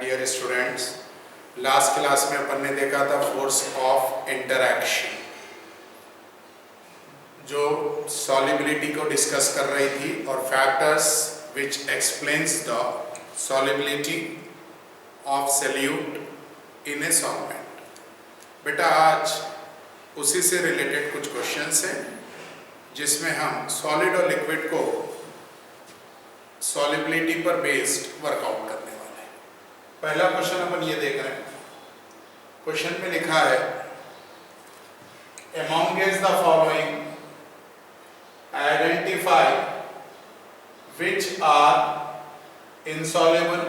Dear students, last class में अपन ने देखा था फोर्स ऑफ इंटरैक्शन, जो सॉल्युबिलिटी को डिस्कस कर रही थी और factors which explains the solubility of solute in a solvent. बेटा आज उसी से रिलेटेड कुछ क्वेश्चंस हैं जिसमें हम सॉलिड और लिक्विड को सॉल्युबिलिटी पर बेस्ड वर्कआउट करने वाले हैं। पहला क्वेश्चन अपन ये देख रहे हैं। क्वेश्चन में लिखा है amongst the following identify which are insoluble,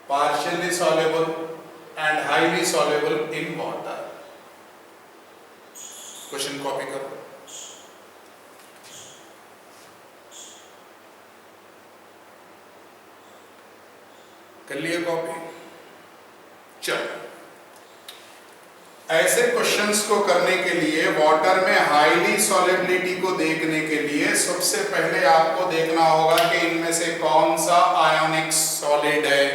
partially soluble and highly soluble in water। Question copy करो। कर लिए कॉपी। चलो, ऐसे क्वेश्चंस को करने के लिए वाटर में हाईली सॉल्युबिलिटी को देखने के लिए सबसे पहले आपको देखना होगा कि इनमें से कौन सा आयोनिक सॉलिड है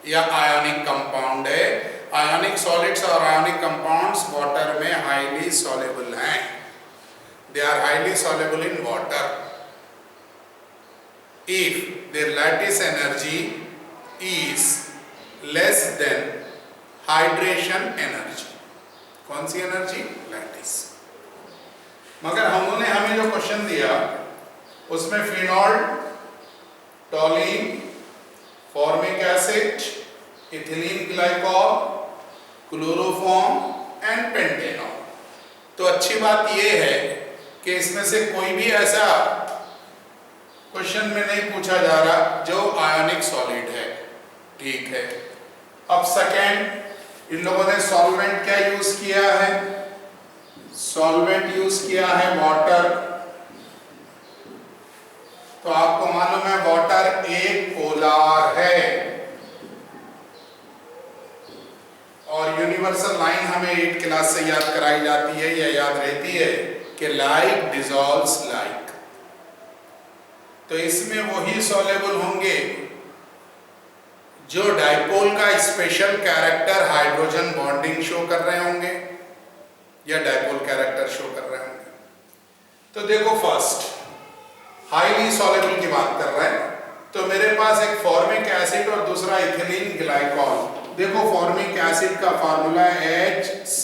या आयोनिक कंपाउंड है। आयोनिक सॉलिड्स और आयोनिक कंपाउंड्स वाटर में हाईली सॉल्युबल हैं। They are highly soluble in water if their lattice energy is less than hydration energy। कौन सी एनर्जी? लैटिस। मगर हमें जो क्वेश्चन दिया उसमें phenol, टॉलिन, formic acid, ethylene glycol, chloroform and pentanol. तो अच्छी बात यह है कि इसमें से कोई भी ऐसा क्वेश्चन में नहीं पूछा जा रहा जो आयोनिक सॉलिड है। ठीक है। अब सेकेंड, इन लोगों ने सॉल्वेंट क्या यूज किया है? सॉल्वेंट यूज किया है वाटर। तो आपको मालूम है वाटर एक पोलर है और यूनिवर्सल लाइन हमें 8 क्लास से याद कराई जाती है या याद रहती है कि लाइक डिसॉल्व्स लाइक। तो इसमें वही सॉल्युबल होंगे जो डाइपोल का special character hydrogen bonding show कर रहे होंगे या डाइपोल कैरेक्टर शो कर रहे होंगे। तो देखो, फर्स्ट हाईली सॉल्युबल की बात कर रहे हैं तो मेरे पास एक फॉर्मिक एसिड और दूसरा इथिलीन ग्लाइकॉल। देखो, फॉर्मिक एसिड का formula HC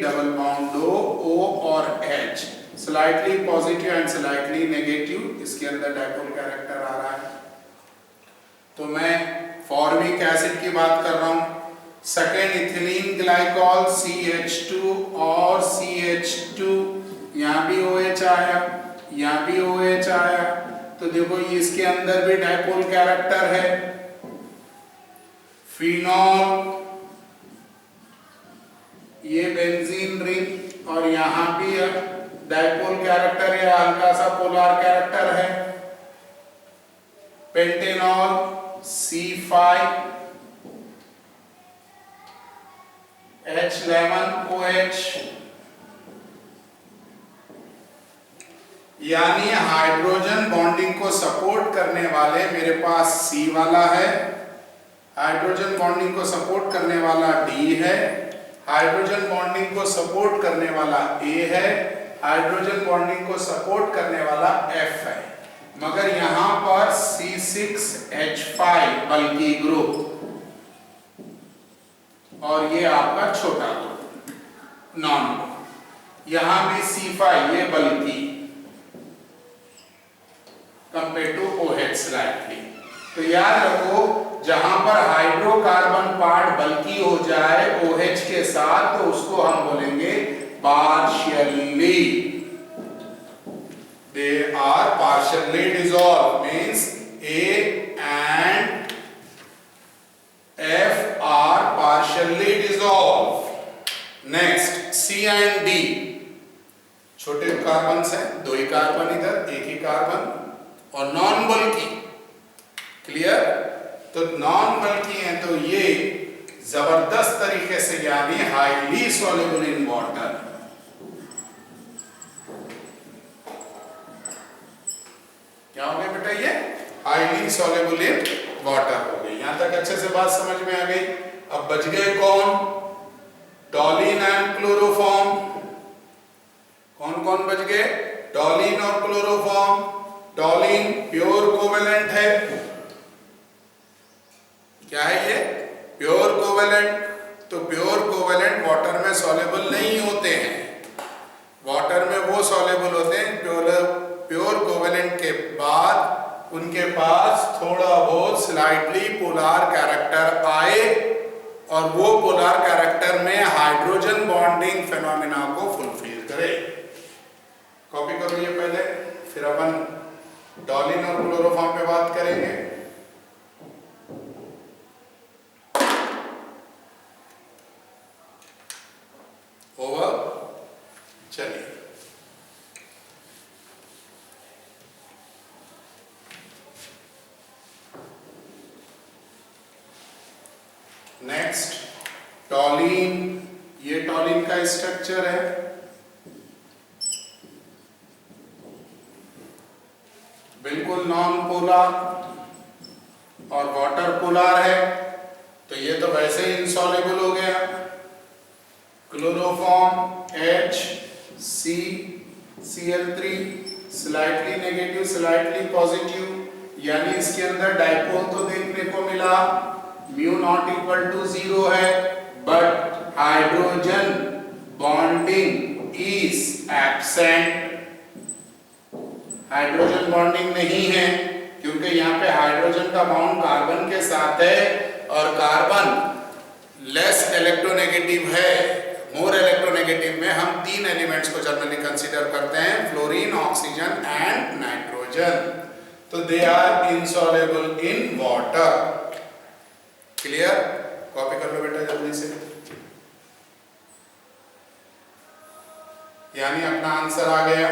double bond O और H, slightly positive and slightly negative. इसके अंदर डाइपोल कैरेक्टर आ रहा है तो मैं फॉर्मिक एसिड की बात कर रहा हूं। सेकेंड, इथिलीन ग्लाइकॉल CH2 और CH2, यहां भी OH आया, यहां भी OH आया। तो देखो इसके अंदर भी डाइपोल कैरेक्टर है। फिनॉल, ये बेंजीन रिंग और यहां भी डाइपोल कैरेक्टर है, हल्का सा पोलर कैरेक्टर है। पेंटेनॉल C5 H11OH, यानी हाइड्रोजन बॉन्डिंग को सपोर्ट करने वाले मेरे पास C वाला है, हाइड्रोजन बॉन्डिंग को सपोर्ट करने वाला D है, हाइड्रोजन बॉन्डिंग को सपोर्ट करने वाला A है, हाइड्रोजन बॉन्डिंग को सपोर्ट करने वाला F है। मगर यहां पर C6H5 बल्कि ग्रुप और ये आपका छोटा ग्रुप नॉन ग्रुप। यहां भी C5 ये बल्कि कंपेयर टू OH स्लाइटली। तो याद रखो, जहां पर हाइड्रोकार्बन पार्ट बल्कि हो जाए OH के साथ तो उसको हम बोलेंगे partially. They are partially dissolved, means A and F are partially dissolved। Next, C and D, छोटे कार्बन है, 2 ही कार्बन इधर, 1 ही कार्बन और नॉन बल्कि। क्लियर? तो नॉन बल्कि है तो ये जबरदस्त तरीके से यानी हाईली सॉल्युबल इन वाटर। क्या हो गया बेटा? ये हाईली सॉल्युबल इन वाटर हो गई। यहां तक अच्छे से बात समझ में आ गई। अब बच गए कौन? टॉलिन एंड क्लोरोफॉर्म। कौन कौन बच गए? टॉलिन और क्लोरोफॉर्म। टॉलिन प्योर कोवेलेंट है। क्या है ये? Pure covalent. तो प्योर कोवेलेंट वाटर में सॉल्युबल नहीं होते हैं। वाटर में वो सॉल्युबल होते हैं प्योर कोवेलेंट के बाद उनके पास थोड़ा बहुत स्लाइटली पोलर कैरेक्टर आए और वो पोलर कैरेक्टर में हाइड्रोजन बॉन्डिंग फेनोमेना को फुलफिल करे। कॉपी करो ये पहले, फिर अपन टॉलिन और क्लोरोफॉर्म पे बात करेंगे। ओवर। चलिए नेक्स्ट, टॉलिन। ये टॉलिन का स्ट्रक्चर है। बिल्कुल नॉन पोलर और वाटर पोलर है, तो ये तो वैसे ही इनसॉल्युबल हो गया। Chloroform HCCl3 slightly negative slightly positive, यानी इसके अंदर डाइपोल तो देखने को मिला, म्यू नॉट इक्वल टू 0 है, but hydrogen bonding is absent. Hydrogen bonding नहीं है क्योंकि यहाँ पे हाइड्रोजन का बॉन्ड कार्बन के साथ है और कार्बन लेस इलेक्ट्रोनेगेटिव है। मोर इलेक्ट्रोनेगेटिव में हम 3 एलिमेंट्स को जनरली कंसीडर करते हैं, फ्लोरीन, ऑक्सीजन एंड नाइट्रोजन। तो they are insoluble in water. Clear? Copy कर लो बेटा जल्दी से। यानी अपना आंसर आ गया,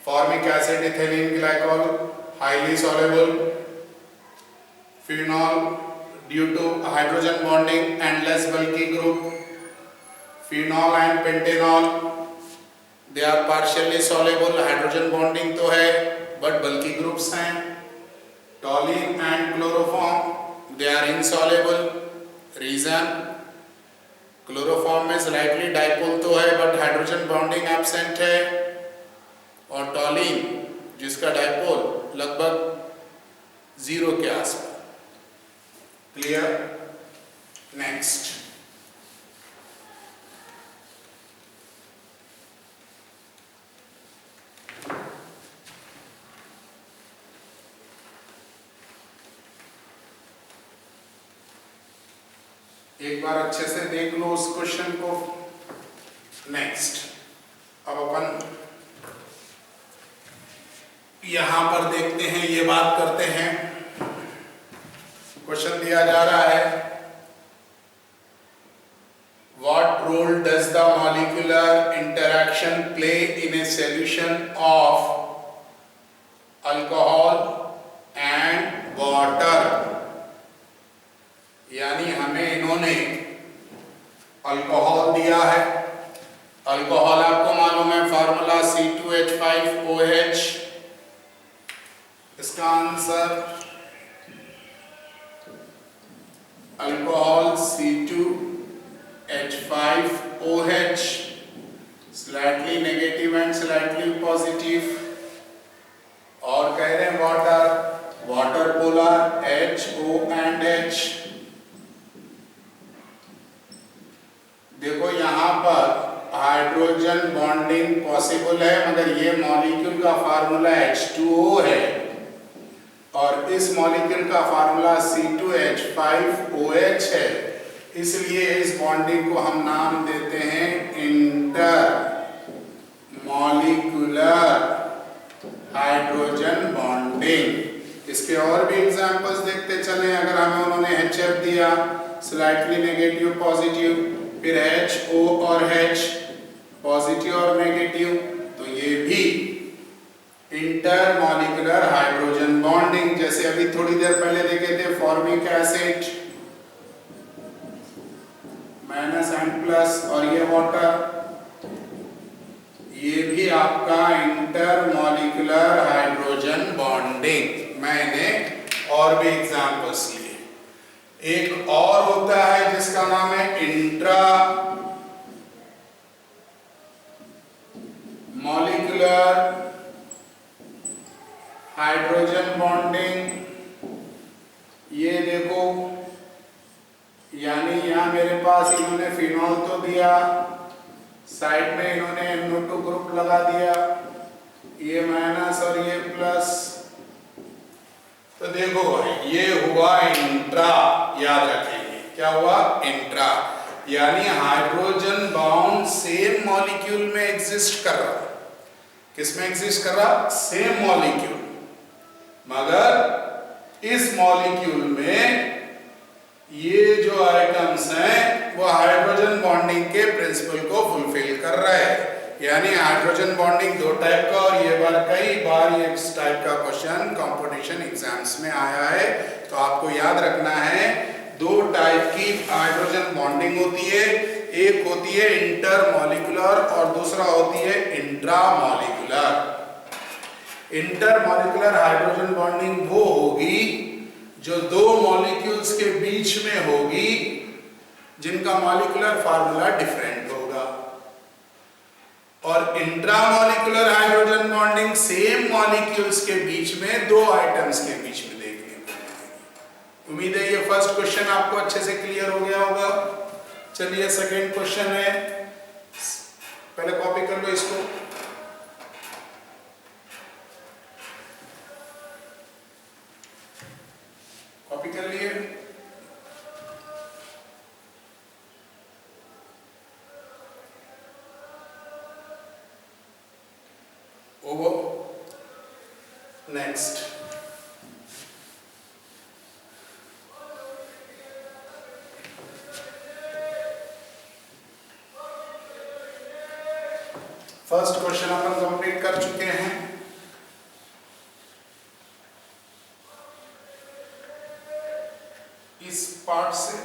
formic acid, ethylene glycol highly soluble, phenol due to hydrogen bonding and less bulky group, phenol and pentanol they are partially soluble, hydrogen bonding तो है बट बल्की ग्रुप्स हैं। Toluene and chloroform they are insoluble, reason chloroform में slightly dipole तो है but hydrogen bonding absent है, और टॉलिन जिसका dipole लगभग 0 के आसपास। क्लियर? नेक्स्ट, एक बार अच्छे से देख लो उस क्वेश्चन को। नेक्स्ट, अब अपन यहां पर देखते हैं, ये बात करते हैं। क्वेश्चन दिया जा रहा है, what role does the molecular interaction play in a solution of alcohol and water. यानी हमें इन्होंने अल्कोहल दिया है। अल्कोहल आपको मालूम है, फार्मूला C2H5OH। इसका answer alcohol C2H5OH, slightly negative and slightly positive. और कह रहे हैं water, water polar HO and H। देखो यहाँ पर हाइड्रोजन बॉन्डिंग पॉसिबल है, मगर ये मॉलिक्यूल का फार्मूला H2O है और इस मॉलिक्यूल का फार्मूला C2H5OH है, इसलिए इस बॉन्डिंग को हम नाम देते हैं इंटर मॉलिक्यूलर हाइड्रोजन बॉन्डिंग। इसके और भी एग्जांपल्स देखते चलें। अगर हमें उन्होंने HF दिया, स्लाइटली नेगेटिव पॉजिटिव, फिर HO और H पॉजिटिव और नेगेटिव, तो ये भी इंटरमॉलिक्यूलर हाइड्रोजन बॉन्डिंग। जैसे अभी थोड़ी देर पहले देखे थे फॉर्मिक एसिड -N+ और ये वाटर, ये भी आपका इंटरमॉलिक्यूलर हाइड्रोजन बॉन्डिंग। मैं इन्हें और भी एग्जाम्पल्स लिए। एक और होता है जिसका नाम है इंट्रा मॉलिक्यूलर हाइड्रोजन बॉन्डिंग। ये देखो, यानी यहां मेरे पास इन्होंने फिनॉल तो दिया, साइड में इन्होंने NO2 ग्रुप लगा दिया, ये माइनस और ये प्लस। तो देखो भाई ये हुआ इंट्रा, याद रखेंगे क्या हुआ, इंट्रा, यानी हाइड्रोजन बाउंड सेम मॉलिक्यूल में एग्जिस्ट कर रहा। किसमें एग्जिस्ट कर रहा, सेम मॉलिक्यूल, मगर इस मॉलिक्यूल में ये जो आइटम्स हैं वो हाइड्रोजन बॉन्डिंग के प्रिंसिपल को फुलफिल कर रहे हैं। यानी हाइड्रोजन बॉन्डिंग दो टाइप का, और ये बार कई बार ये इस टाइप का क्वेश्चन कंपटीशन एग्जाम्स में आया है। तो आपको याद रखना है दो टाइप की हाइड्रोजन बॉन्डिंग होती है, एक होती है इंटरमॉलिक्यूलर और दूसरा होती है इंट्रामॉलिक्यूलर। इंटरमॉलिक्यूलर हाइड्रोजन बॉन्डिंग वो होगी जो दो मॉलिक्यूल्स के बीच में होगी जिनका मॉलिक्यूलर फार्मूला डिफरेंट होगा, और intramolecular hydrogen bonding same molecules के बीच में दो आइटम्स के बीच में देखने को मिलेगी। उम्मीद है ये फर्स्ट क्वेश्चन आपको अच्छे से क्लियर हो गया होगा। चलिए सेकंड क्वेश्चन है, पहले कॉपी कर लो इसको। कॉपी कर लिए, ओवर। नेक्स्ट फर्स्ट क्वेश्चन अपन कंप्लीट कर चुके हैं। इस पार्ट से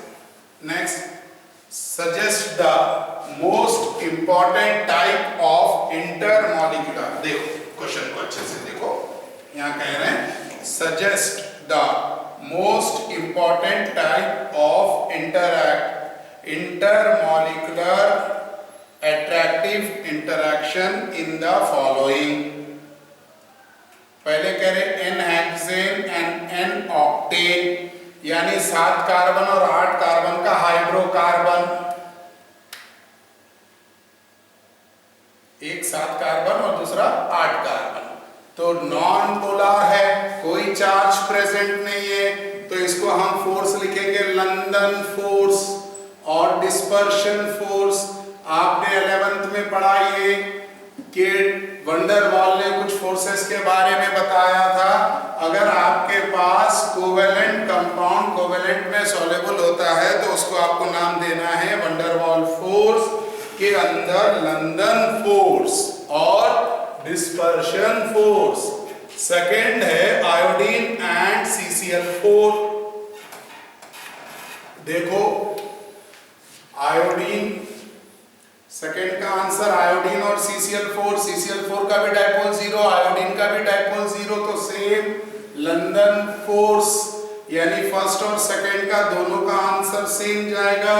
next, suggest the most important type of intermolecular. देखो क्वेश्चन को अच्छे से देखो, यहां कह रहे हैं suggest the most important type of intermolecular attractive interaction in the following. पहले कह रहे n hexane and n octane, यानी 7 कार्बन और 8 कार्बन का हाइड्रोकार्बन, एक 7 कार्बन और दूसरा 8 कार्बन, तो नॉन पोलर है, कोई चार्ज प्रेजेंट नहीं है, तो इसको हम फोर्स लिखेंगे लंदन फोर्स और डिस्पर्शन फोर्स। आपने 11th में पढ़ा ये कि वंडरवॉल ने कुछ फोर्सेस के बारे में बताया था। अगर आपके पास कोवेलेंट कंपाउंड कोवेलेंट में सॉल्युबल होता है तो उसको आपको नाम देना है वंडरवॉल फोर्स, के अंदर लंदन फोर्स और डिस्पर्शन फोर्स। सेकंड है आयोडीन एंड CCl4। देखो आयोडीन, सेकेंड का आंसर आयोडीन और CCl4 का भी डाइपोल 0, आयोडीन का भी डाइपोल 0, तो सेम लंदन फोर्स, यानी फर्स्ट और सेकेंड का दोनों का आंसर सेम जाएगा।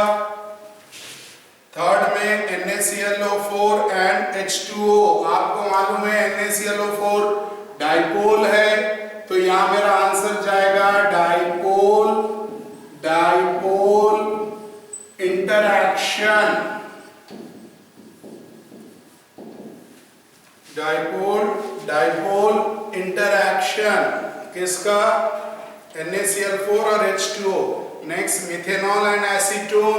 थर्ड में NaClO4 एंड H2O, आपको मालूम है NaClO4 डाइपोल है, तो यहां मेरा आंसर जाएगा डाइपोल इंटरैक्शन, डाइपोल इंटरैक्शन किसका, NaCl4 और H2O। Next methanol and acetone,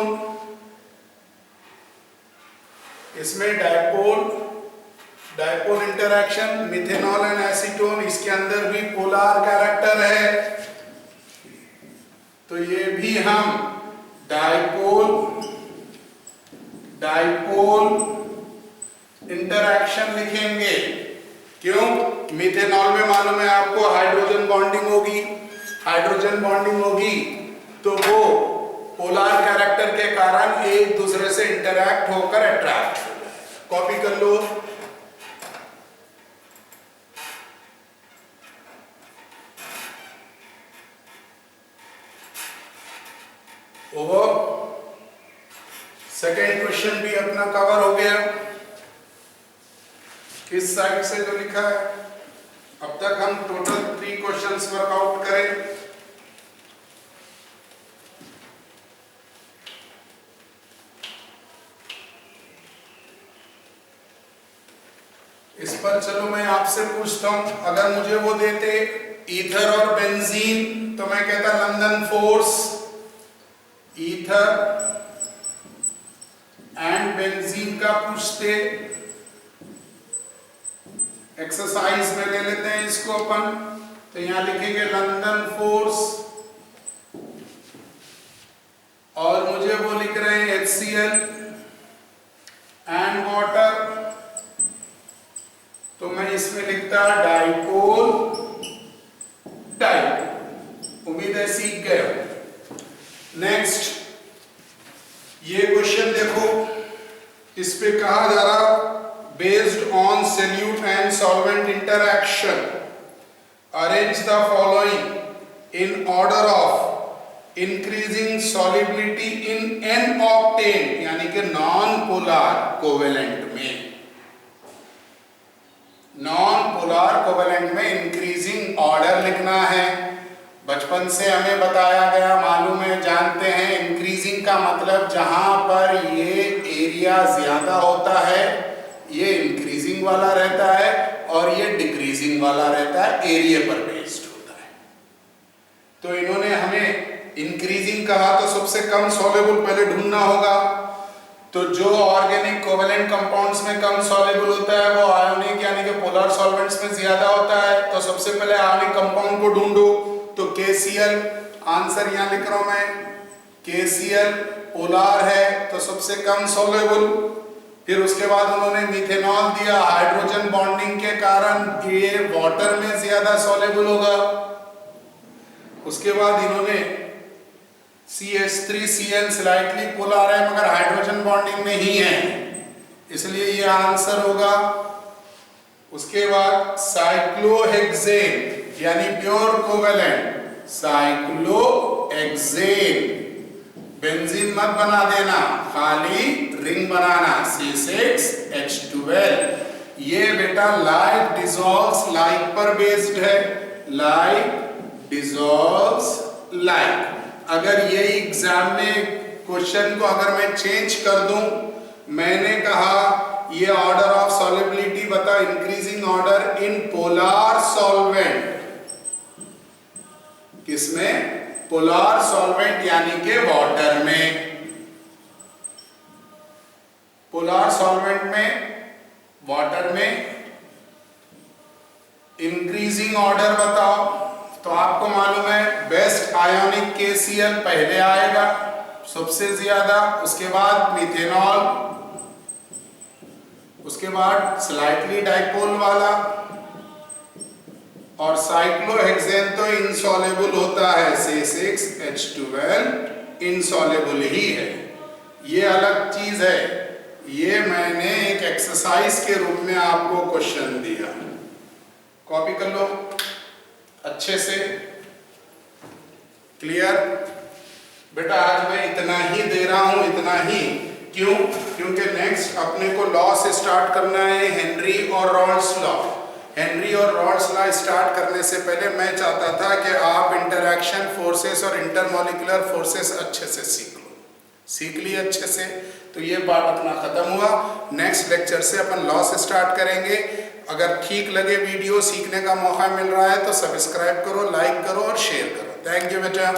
इसमें dipole interaction methanol and acetone, इसके अंदर भी पोलर कैरेक्टर है, तो ये भी हम डाइपोल इंटरैक्शन लिखेंगे। क्यों, मिथेनॉल में मालूम है आपको हाइड्रोजन बॉन्डिंग होगी, तो वो पोलर कैरेक्टर के कारण एक दूसरे से इंटरैक्ट होकर अट्रैक्ट हो जाए। कॉपी कर लो। ओवर। सेकेंड क्वेश्चन भी अपना कवर हो गया। किस साइड से जो लिखा है, अब तक हम टोटल 3 क्वेश्चंस वर्कआउट करें। इस पर चलो मैं आपसे पूछता हूं, अगर मुझे वो देते ईथर और बेंजीन तो मैं कहता London force, ether and benzene का पूछते। एक्सरसाइज में ले लेते हैं इसको अपन, तो यहां लिखेंगे लंदन फोर्स और मुझे वो लिख रहे हैं HCl एंड वाटर, तो मैं इसमें लिखता डाइपोल डाइपोल। उम्मीद है सीख गए। नेक्स्ट ये क्वेश्चन देखो, इस पे कहा जा रहा based on solute and solvent interaction arrange the following in order of increasing solubility in an octane, यानी कि नॉन पोलर कोवेलेंट में। नॉन पोलर कोवेलेंट में इंक्रीजिंग ऑर्डर लिखना है। बचपन से हमें बताया गया, मालूम है, जानते हैं, इंक्रीजिंग का मतलब जहां पर ये एरिया ज्यादा होता है ये इंक्रीजिंग वाला रहता है और ये डिक्रीजिंग वाला रहता है, एरिया पर बेस्ड होता है। तो इन्होंने हमें इंक्रीजिंग कहा तो सबसे कम सॉल्युबल पहले ढूंढना होगा। तो जो ऑर्गेनिक कोवेलेंट कंपाउंड्स में कम सॉल्युबल होता है वो आयोनिक यानी कि पोलर सॉल्वेंट्स में ज्यादा होता है। तो सबसे पहले आयोनिक कंपाउंड को ढूंढो, तो KCl आंसर यहां लिख रहा हूं मैं, KCl पोलर है तो सबसे कम सॉल्युबल। फिर उसके बाद उन्होंने मिथेनॉल दिया, हाइड्रोजन बॉन्डिंग के कारण ये वाटर में ज्यादा सॉल्युबल होगा। उसके बाद इन्होंने CH3Cl स्लाइटली पोलर है मगर हाइड्रोजन बॉन्डिंग में ही है, इसलिए ये आंसर होगा। उसके बाद साइक्लोहेक्सेन यानी प्योर कोवेलेंट, साइक्लोहेक्सेन, बेंजीन मत बना देना, खाली रिंग बनाना, C6H12। ये बेटा लाइक डिसॉल्व्स लाइक पर बेस्ड है, लाइक डिसॉल्व्स लाइक। अगर ये एग्जाम में क्वेश्चन को अगर मैं चेंज कर दूं, मैंने कहा ये ऑर्डर ऑफ सॉल्युबिलिटी बता, increasing order in polar solvent, किसमें? पोलर सॉल्वेंट यानी के वाटर में। पोलर सॉल्वेंट में, वाटर में इंक्रीजिंग ऑर्डर बताओ। तो आपको मालूम है बेस्ट आयोनिक KCl पहले आएगा सबसे ज्यादा, उसके बाद मिथेनॉल, उसके बाद स्लाइटली डाइपोल वाला, और साइक्लोहेक्सेन तो इनसॉल्युबल होता है, C6H12 इनसॉल्युबल ही है। ये अलग चीज है, ये मैंने एक एक्सरसाइज के रूप में आपको क्वेश्चन दिया, कॉपी कर लो अच्छे से। क्लियर बेटा? आज मैं इतना ही दे रहा हूं, इतना ही। क्यों? क्योंकि नेक्स्ट अपने को लॉ से स्टार्ट करना है, हेनरी और रॉल्स लॉ। हेनरी और रॉल्स लॉ स्टार्ट करने से पहले मैं चाहता था कि आप इंटरैक्शन फोर्सेस और इंटरमॉलिक्यूलर फोर्सेस अच्छे से सीख लो। सीख लिए अच्छे से तो ये पार्ट अपना खत्म हुआ। नेक्स्ट लेक्चर से अपन लॉ से स्टार्ट करेंगे। अगर ठीक लगे वीडियो, सीखने का मौका मिल रहा है तो सब्सक्राइब करो, लाइक करो और शेयर करो। थैंक यू बेटा।